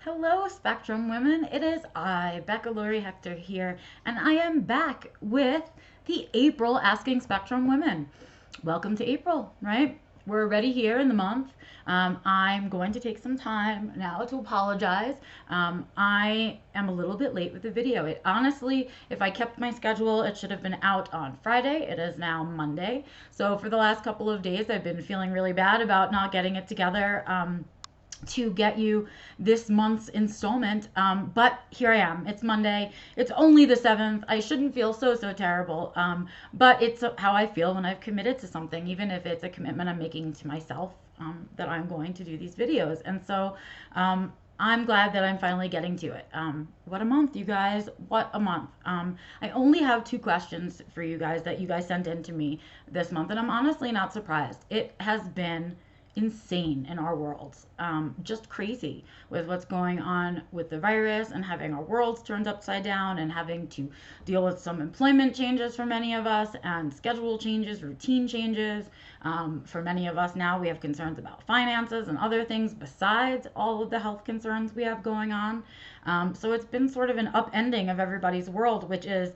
Hello, Spectrum Women. It is I, Becca Lory Hector here, and I am back with the April Asking Spectrum Women. Welcome to April, right? We're already here in the month. I'm going to take some time now to apologize. I am a little bit late with the video. It honestly, if I kept my schedule, it should have been out on Friday. It is now Monday. So for the last couple of days, I've been feeling really bad about not getting it together. To get you this month's installment. But here I am. It's Monday. It's only the 7th. I shouldn't feel so terrible. But it's how I feel when I've committed to something, even if it's a commitment I'm making to myself, that I'm going to do these videos. And so I'm glad that I'm finally getting to it. What a month, you guys. What a month. I only have 2 questions for you guys that you guys sent in to me this month, and I'm honestly not surprised. It has been insane in our worlds, just crazy with what's going on with the virus and having our worlds turned upside down and having to deal with some employment changes for many of us and schedule changes, routine changes. For many of us now, we have concerns about finances and other things besides all of the health concerns we have going on. So it's been sort of an upending of everybody's world, which is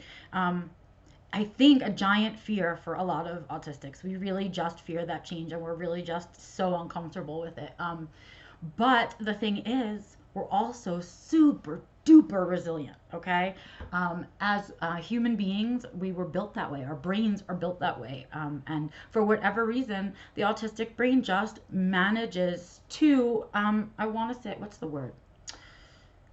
I think a giant fear for a lot of autistics. We really just fear that change, and we're really just so uncomfortable with it. But the thing is, we're also super duper resilient, okay? As human beings, we were built that way. Our brains are built that way. And for whatever reason, the autistic brain just manages to, I want to say, what's the word?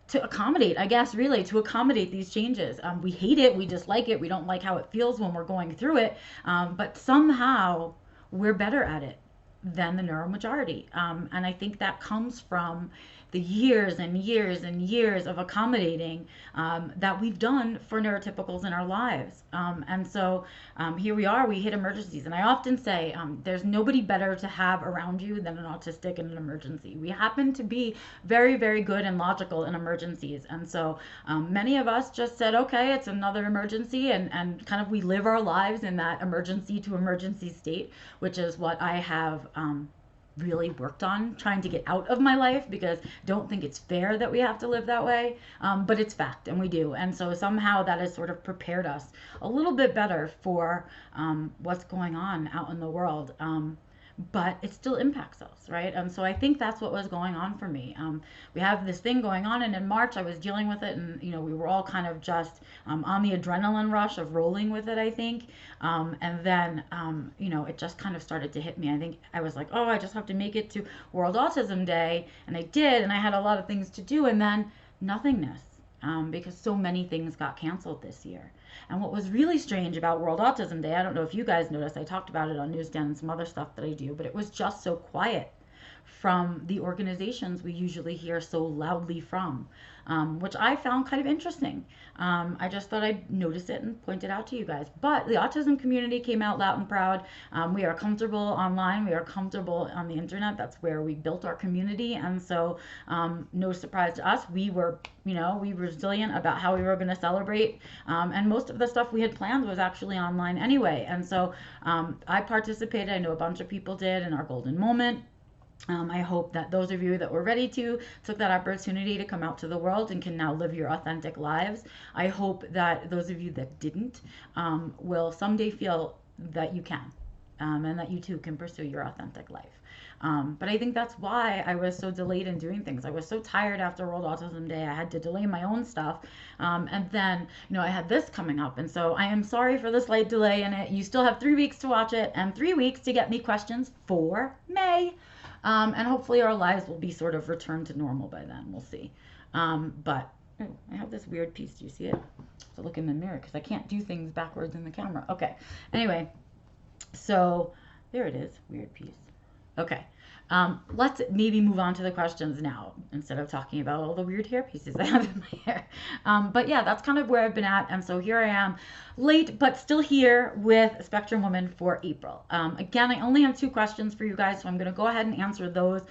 To accommodate, I guess, really, to accommodate these changes. We hate it, we dislike it, we don't like how it feels when we're going through it, but somehow we're better at it than the neuromajority. And I think that comes from the years and years and years of accommodating that we've done for neurotypicals in our lives. And so here we are, we hit emergencies. And I often say there's nobody better to have around you than an autistic in an emergency. We happen to be very, very good and logical in emergencies. And so many of us just said, okay, it's another emergency. And kind of we live our lives in that emergency to emergency state, which is what I have really worked on trying to get out of my life, because I don't think it's fair that we have to live that way, but it's fact, and we do. And so somehow that has sort of prepared us a little bit better for what's going on out in the world. But it still impacts us, right? So I think that's what was going on for me. We have this thing going on, and in March I was dealing with it, and we were all kind of just on the adrenaline rush of rolling with it, I think. And then it just kind of started to hit me. I think I was like, oh, I just have to make it to World Autism Day, and I did, and I had a lot of things to do, and then nothingness. Because so many things got canceled this year. And what was really strange about World Autism Day, I don't know if you guys noticed, I talked about it on Newsstand and some other stuff that I do, but it was just so quiet from the organizations we usually hear so loudly from, which I found kind of interesting. I just thought I'd notice it and point it out to you guys. But the autism community came out loud and proud. We are comfortable online. We are comfortable on the internet. That's where we built our community. And so no surprise to us, we were resilient about how we were going to celebrate. And most of the stuff we had planned was actually online anyway. And so I participated. I know a bunch of people did in our golden moment. I hope that those of you that were ready took that opportunity to come out to the world and can now live your authentic lives. I hope that those of you that didn't will someday feel that you can, and that you too can pursue your authentic life. But I think that's why I was so delayed in doing things. I was so tired after World Autism Day. I had to delay my own stuff. And then, I had this coming up. And so I am sorry for the slight delay in it. You still have 3 weeks to watch it and 3 weeks to get me questions for May. And hopefully our lives will be sort of returned to normal by then. We'll see. But I have this weird piece. Do you see it? I have to look in the mirror because I can't do things backwards in the camera. Okay. Anyway, so there it is. Weird piece. Okay. Let's maybe move on to the questions now instead of talking about all the weird hair pieces I have in my hair. But yeah, that's kind of where I've been at. And so here I am, late, but still here with Spectrum Woman for April. Again, I only have 2 questions for you guys, so I'm going to go ahead and answer those.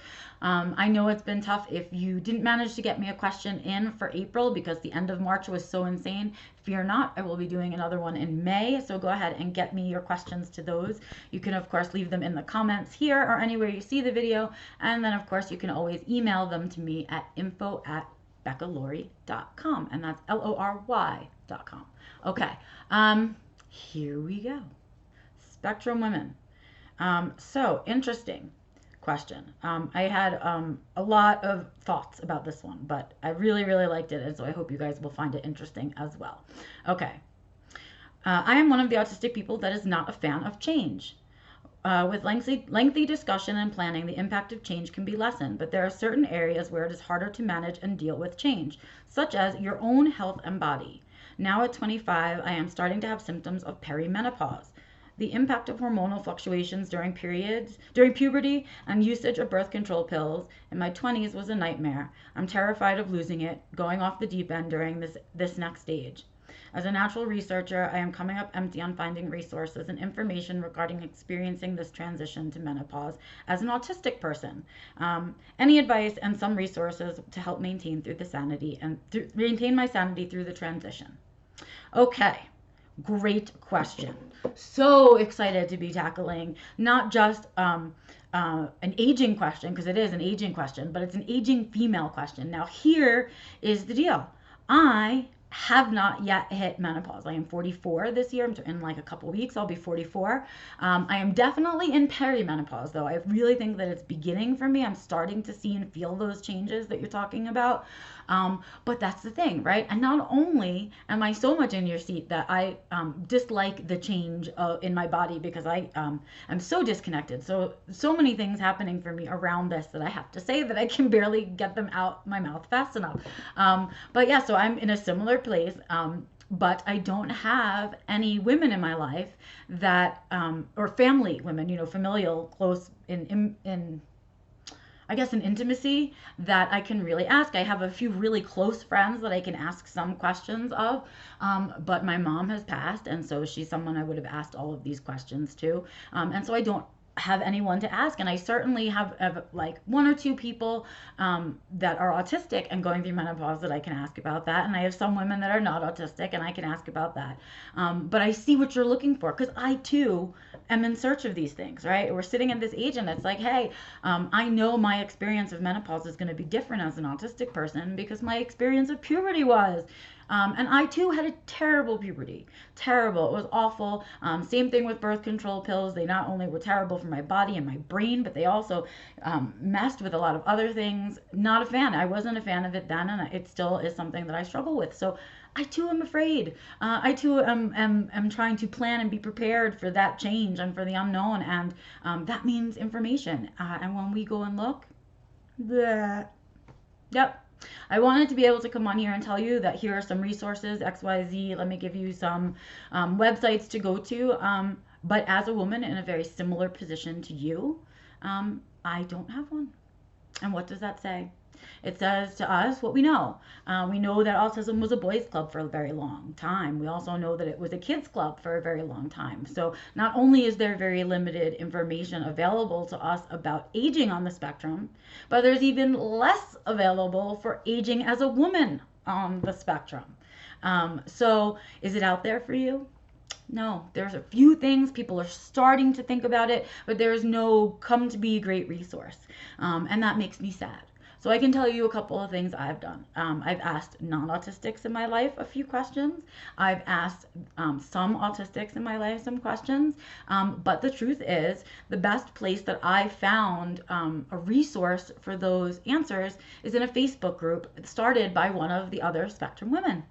I know it's been tough if you didn't manage to get me a question in for April because the end of March was so insane. Fear not, I will be doing another one in May, so go ahead and get me your questions to those. You can, of course, leave them in the comments here or anywhere you see the video, and then, of course, you can always email them to me at info@beccalory.com, and that's LORY.com. Okay, here we go. Spectrum women. So interesting question. I had a lot of thoughts about this one, but I really, really liked it, and so I hope you guys will find it interesting as well. Okay. I am one of the autistic people that is not a fan of change. With lengthy discussion and planning, the impact of change can be lessened, but there are certain areas where it is harder to manage and deal with change, such as your own health and body. Now at 25, I am starting to have symptoms of perimenopause. The impact of hormonal fluctuations during puberty, and usage of birth control pills in my 20s was a nightmare. I'm terrified of losing it, going off the deep end during this next stage. As a natural researcher, I am coming up empty on finding resources and information regarding experiencing this transition to menopause as an autistic person. Any advice and some resources to help maintain maintain my sanity through the transition. Okay. Great question. So excited to be tackling not just an aging question, because it is an aging question, but it's an aging female question. Now, here is the deal. I have not yet hit menopause. I am 44 this year. In like a couple weeks, I'll be 44. I am definitely in perimenopause, though. I really think that it's beginning for me. I'm starting to see and feel those changes that you're talking about. But that's the thing, right? And not only am I so much in your seat that I dislike the change in my body because I am so disconnected. So many things happening for me around this that I have to say that I can barely get them out my mouth fast enough. But yeah, so I'm in a similar place. But I don't have any women in my life that, or family women, familial, close in I guess, an intimacy that I can really ask. I have a few really close friends that I can ask some questions of, but my mom has passed, and so she's someone I would have asked all of these questions to, and so I don't have anyone to ask. And I certainly have like one or two people that are autistic and going through menopause that I can ask about that, and I have some women that are not autistic and I can ask about that. But I see what you're looking for, because I too am in search of these things, right? We're sitting at this age and it's like, hey, I know my experience of menopause is going to be different as an autistic person because my experience of puberty was. And I too had a terrible puberty. Terrible. It was awful. Same thing with birth control pills. They not only were terrible for my body and my brain, but they also messed with a lot of other things. Not a fan. I wasn't a fan of it then, and it still is something that I struggle with. So I too am afraid. I too am trying to plan and be prepared for that change and for the unknown. And that means information. And when we go and look, yep. I wanted to be able to come on here and tell you that here are some resources, XYZ. Let me give you some websites to go to. But as a woman in a very similar position to you, I don't have one. And what does that say? It says to us what we know. We know that autism was a boys' club for a very long time. We also know that it was a kids' club for a very long time. So not only is there very limited information available to us about aging on the spectrum, but there's even less available for aging as a woman on the spectrum. So is it out there for you? No, there's a few things. People are starting to think about it, but there's no come to be a great resource. And that makes me sad. So I can tell you a couple of things I've done. I've asked non-autistics in my life a few questions. I've asked some autistics in my life some questions. But the truth is, the best place that I found a resource for those answers is in a Facebook group started by one of the other Spectrum women.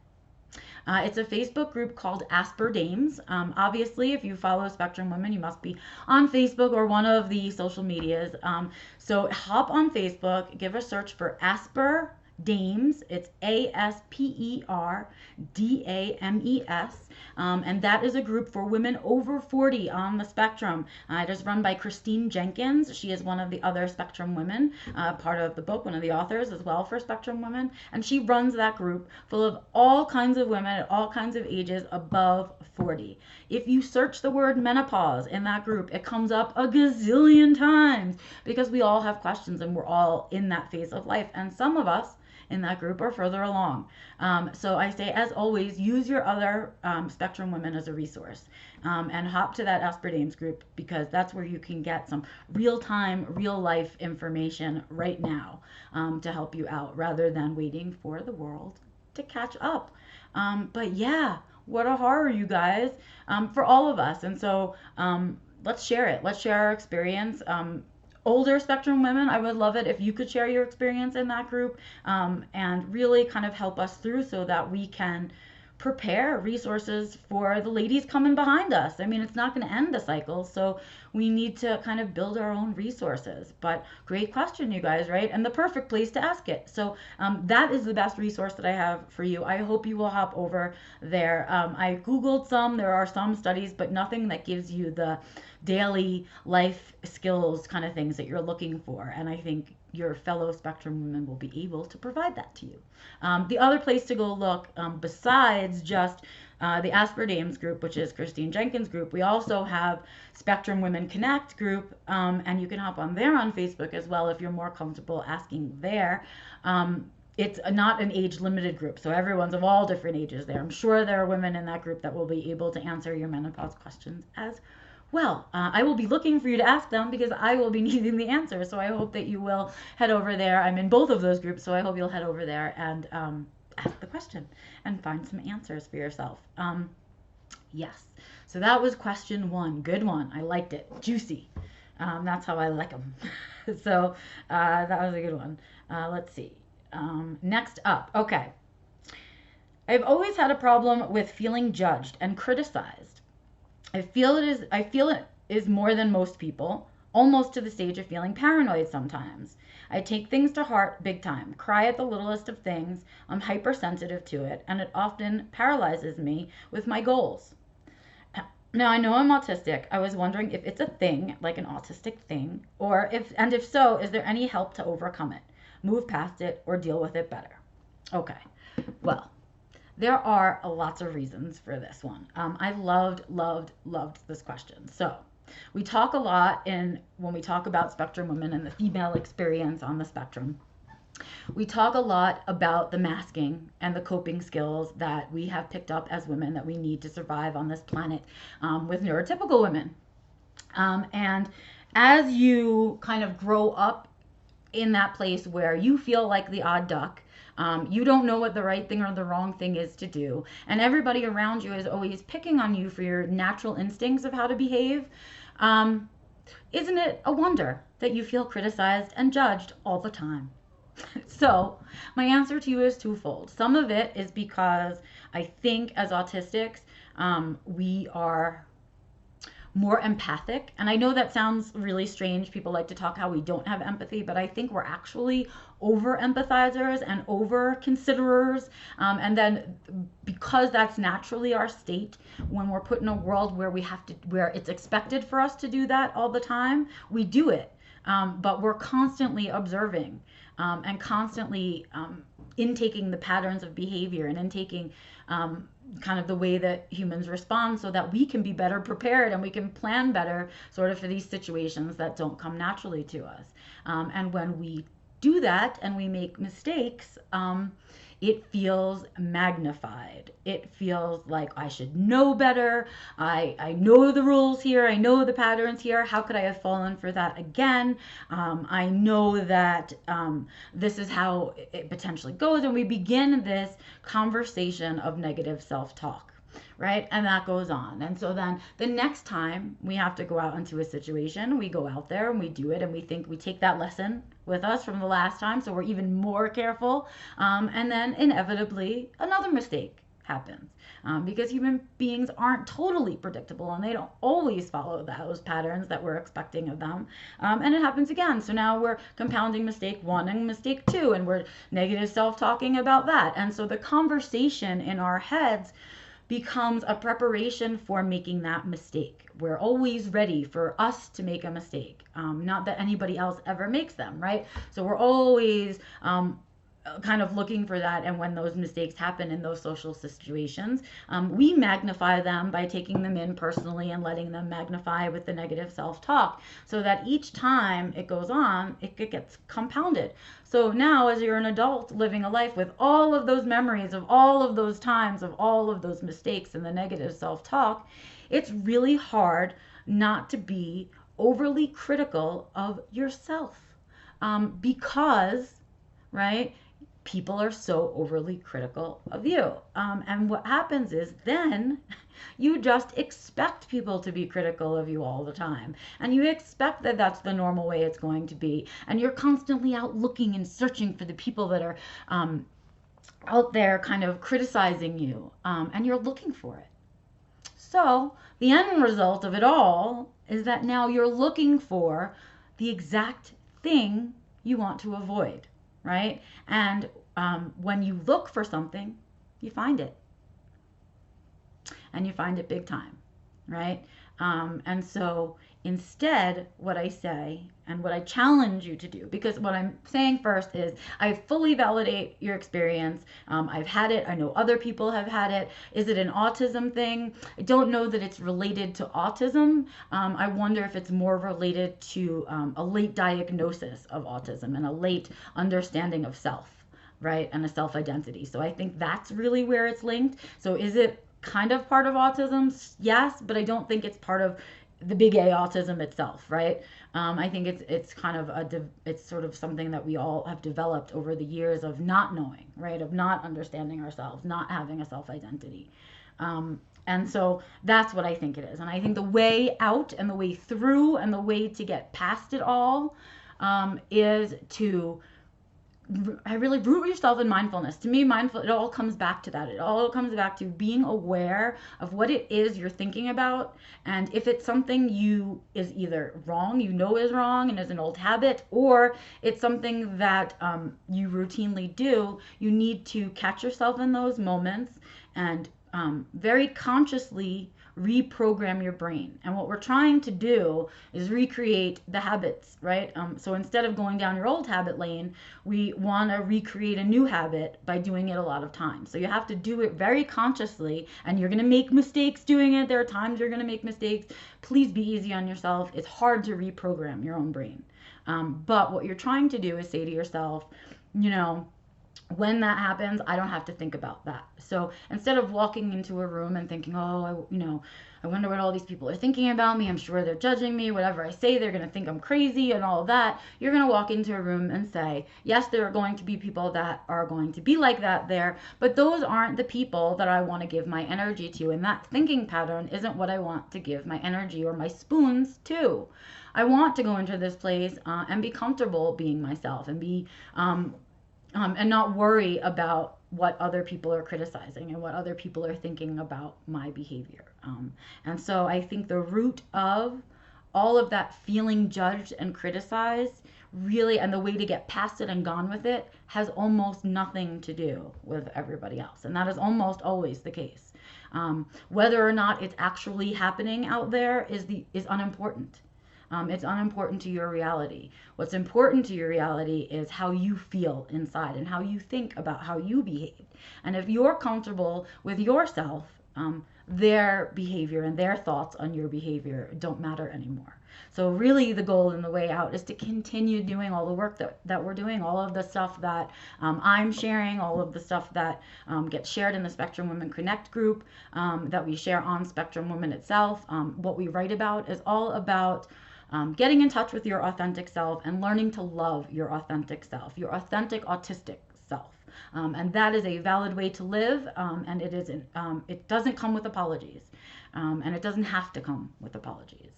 It's a Facebook group called AsperDames. Obviously, if you follow Spectrum Women, you must be on Facebook or one of the social medias. So hop on Facebook, give a search for AsperDames. It's AsperDames. And that is a group for women over 40 on the spectrum. It is run by Christine Jenkins. She is one of the other Spectrum women, part of the book, one of the authors as well for Spectrum Women. And she runs that group full of all kinds of women at all kinds of ages above 40. If you search the word menopause in that group, it comes up a gazillion times because we all have questions and we're all in that phase of life. And some of us in that group are further along. So I say, as always, use your other Spectrum women as a resource, and hop to that AsperDames group, because that's where you can get some real-time, real-life information right now to help you out, rather than waiting for the world to catch up. But yeah, what a horror, you guys, for all of us. And so let's share it. Let's share our experience. Older Spectrum women, I would love it if you could share your experience in that group, and really kind of help us through so that we can prepare resources for the ladies coming behind us. I mean, it's not going to end the cycle, so we need to kind of build our own resources. But great question, you guys, right? And the perfect place to ask it. So that is the best resource that I have for you. I hope you will hop over there. I Googled some. There are some studies, but nothing that gives you the daily life skills kind of things that you're looking for. And I think your fellow Spectrum women will be able to provide that to you. The other place to go look, besides just the AsperDames group, which is Christine Jenkins' group, we also have Spectrum Women Connect group, and you can hop on there on Facebook as well if you're more comfortable asking there. It's not an age-limited group, so everyone's of all different ages there. I'm sure there are women in that group that will be able to answer your menopause questions as well. I will be looking for you to ask them because I will be needing the answer. So I hope that you will head over there. I'm in both of those groups, so I hope you'll head over there and ask the question and find some answers for yourself. Yes. So that was question 1. Good one. I liked it. Juicy. That's how I like them. So that was a good one. Let's see. Next up. Okay. I've always had a problem with feeling judged and criticized. I feel it is more than most people, almost to the stage of feeling paranoid sometimes. I take things to heart big time, cry at the littlest of things, I'm hypersensitive to it, and it often paralyzes me with my goals. Now, I know I'm autistic. I was wondering if it's a thing, like an autistic thing, or if so, is there any help to overcome it, move past it, or deal with it better? Okay, well, there are lots of reasons for this one. I loved this question. So we talk a lot when we talk about Spectrum women and the female experience on the spectrum. We talk a lot about the masking and the coping skills that we have picked up as women that we need to survive on this planet with neurotypical women. And as you kind of grow up in that place where you feel like the odd duck, you don't know what the right thing or the wrong thing is to do, and everybody around you is always picking on you for your natural instincts of how to behave, isn't it a wonder that you feel criticized and judged all the time? So my answer to you is twofold. Some of it is because I think as autistics, we are more empathic. And I know that sounds really strange. People like to talk how we don't have empathy, but I think we're actually over empathizers and over considerers. And then because that's naturally our state, when we're put in a world where where it's expected for us to do that all the time, we do it. But we're constantly observing and constantly intaking the patterns of behavior and intaking kind of the way that humans respond so that we can be better prepared and we can plan better sort of for these situations that don't come naturally to us. And when we do that and we make mistakes, it feels magnified. It feels like I should know better. I know the rules here. I know the patterns here. How could I have fallen for that again? I know that this is how it potentially goes. And we begin this conversation of negative self-talk, right? And that goes on. And so then the next time we have to go out into a situation, we go out there and we do it and we think we take that lesson with us from the last time, so we're even more careful, and then inevitably another mistake happens, because human beings aren't totally predictable and they don't always follow those patterns that we're expecting of them, and it happens again. So now we're compounding mistake 1 and mistake 2, and we're negative self-talking about that, and so the conversation in our heads becomes a preparation for making that mistake. We're always ready for us to make a mistake. Not that anybody else ever makes them, right? So we're always kind of looking for that. And when those mistakes happen in those social situations, we magnify them by taking them in personally and letting them magnify with the negative self-talk, so that each time it goes on, it gets compounded. So now, as you're an adult living a life with all of those memories of all of those times, of all of those mistakes and the negative self-talk, it's really hard not to be overly critical of yourself, because, right, people are so overly critical of you. And what happens is then you just expect people to be critical of you all the time. And you expect that that's the normal way it's going to be. And you're constantly out looking and searching for the people that are out there kind of criticizing you. And you're looking for it. So the end result of it all is that now you're looking for the exact thing you want to avoid, right? And when you look for something, you find it. And you find it big time, right? And so instead, what I say and what I challenge you to do, because what I'm saying first is I fully validate your experience. I've had it. I know other people have had it. Is it an autism thing? I don't know that it's related to autism. I wonder if it's more related to a late diagnosis of autism and a late understanding of self, right? And a self-identity. So I think that's really where it's linked. So is it kind of part of autism? Yes, but I don't think it's part of the big A autism itself, right? I think it's kind of it's sort of something that we all have developed over the years of not knowing, right? Of not understanding ourselves, not having a self-identity. And so that's what I think it is. And I think the way out and the way through and the way to get past it all is to really root yourself in mindfulness. To me, it all comes back to that. It all comes back to being aware of what it is you're thinking about. And if it's something is either wrong, is wrong and is an old habit, or it's something that you routinely do, you need to catch yourself in those moments and very consciously reprogram your brain. And what we're trying to do is recreate the habits, right? So instead of going down your old habit lane, we want to recreate a new habit by doing it a lot of times. So you have to do it very consciously, and you're going to make mistakes doing it. There are times you're going to make mistakes. Please be easy on yourself. It's hard to reprogram your own brain. But what you're trying to do is say to yourself, when that happens, I don't have to think about that. So instead of walking into a room and thinking, oh, I wonder what all these people are thinking about me. I'm sure they're judging me. Whatever I say, they're going to think I'm crazy and all of that. You're going to walk into a room and say, yes, there are going to be people that are going to be like that there, but those aren't the people that I want to give my energy to. And that thinking pattern isn't what I want to give my energy or my spoons to. I want to go into this place and be comfortable being myself and be and not worry about what other people are criticizing and what other people are thinking about my behavior. And so I think the root of all of that feeling judged and criticized really, and the way to get past it and gone with it, has almost nothing to do with everybody else. And that is almost always the case. Whether or not it's actually happening out there is unimportant. It's unimportant to your reality. What's important to your reality is how you feel inside and how you think about how you behave. And if you're comfortable with yourself, their behavior and their thoughts on your behavior don't matter anymore. So really the goal and the way out is to continue doing all the work that we're doing, all of the stuff that I'm sharing, all of the stuff that gets shared in the Spectrum Women Connect group, that we share on Spectrum Women itself. What we write about is all about getting in touch with your authentic self and learning to love your authentic self, your authentic autistic self. And that is a valid way to live, and it doesn't come with apologies, and it doesn't have to come with apologies,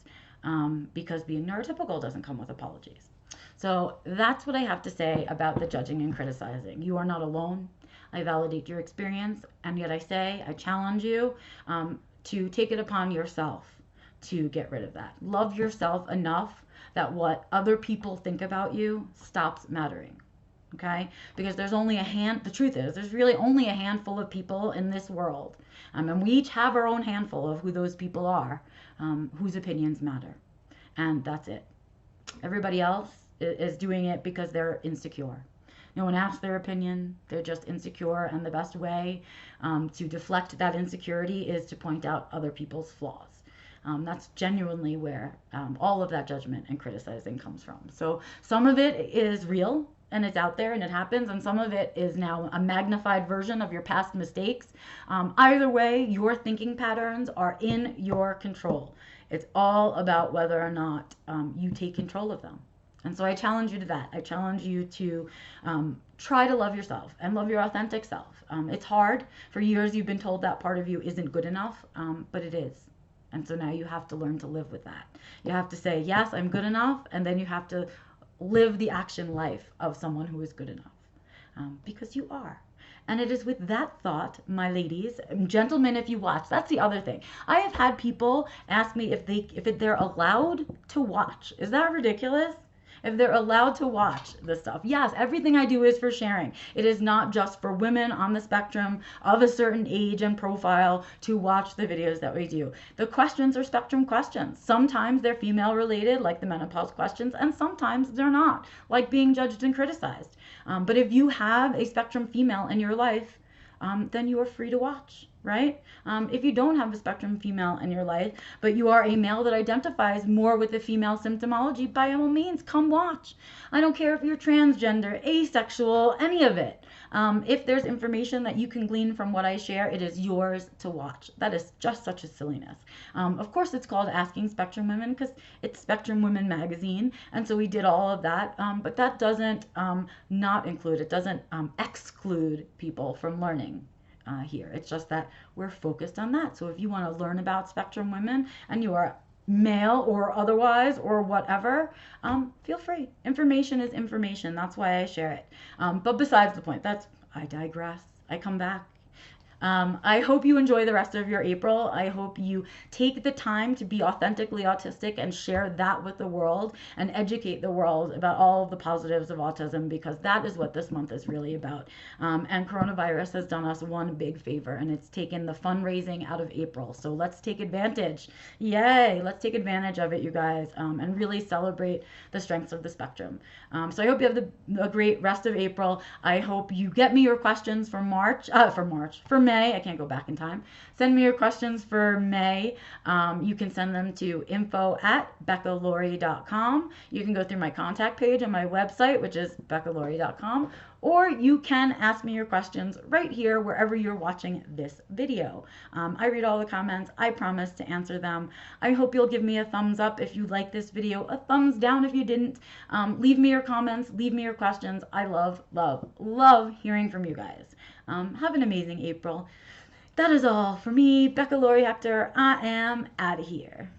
because being neurotypical doesn't come with apologies. So that's what I have to say about the judging and criticizing. You are not alone. I validate your experience, and yet I challenge you to take it upon yourself to get rid of that. Love yourself enough that what other people think about you stops mattering. okay? Because there's only the truth is, there's really only a handful of people in this world. And we each have our own handful of who those people are, whose opinions matter. And that's it. Everybody else is doing it because they're insecure. No one asks their opinion. They're just insecure. And the best way to deflect that insecurity is to point out other people's flaws. That's genuinely where all of that judgment and criticizing comes from. So some of it is real and it's out there and it happens, and some of it is now a magnified version of your past mistakes. Either way, your thinking patterns are in your control. It's all about whether or not you take control of them. And so I challenge you to that. I challenge you to try to love yourself and love your authentic self. It's hard. For years you've been told that part of you isn't good enough, but it is. And so now you have to learn to live with that. You have to say, yes, I'm good enough, and then you have to live the action life of someone who is good enough, because you are. And it is with that thought, my ladies, gentlemen, if you watch, that's the other thing. I have had people ask me if they're allowed to watch. Is that ridiculous? If they're allowed to watch this stuff. Yes, everything I do is for sharing. It is not just for women on the spectrum of a certain age and profile to watch the videos that we do. The questions are spectrum questions. Sometimes they're female related, like the menopause questions, and sometimes they're not, like being judged and criticized. But if you have a spectrum female in your life, then you are free to watch, right? If you don't have a spectrum female in your life, but you are a male that identifies more with the female symptomology, by all means, come watch. I don't care if you're transgender, asexual, any of it. If there's information that you can glean from what I share, it is yours to watch. That is just such a silliness. Of course, it's called Asking Spectrum Women because it's Spectrum Women magazine, and so we did all of that, but that doesn't not include, it doesn't exclude people from learning. Here. It's just that we're focused on that. So if you want to learn about spectrum women and you are male or otherwise or whatever, feel free. Information is information. That's why I share it. But besides the point, I digress. I come back. I hope you enjoy the rest of your April. I hope you take the time to be authentically autistic and share that with the world and educate the world about all of the positives of autism, because that is what this month is really about. And coronavirus has done us one big favor, and it's taken the fundraising out of April. So let's take advantage. Yay! Let's take advantage of it, you guys, and really celebrate the strengths of the spectrum. So I hope you have a great rest of April. I hope you get me your questions for May. I can't go back in time. Send me your questions for May. You can send them to info@beccalory.com. You can go through my contact page on my website, which is beccalory.com, or you can ask me your questions right here wherever you're watching this video. I read all the comments. I promise to answer them. I hope you'll give me a thumbs up if you like this video, a thumbs down if you didn't. Leave me your comments, leave me your questions. I love, love, love hearing from you guys. Have an amazing April. That is all for me, Becca Lory Hector. I am out of here.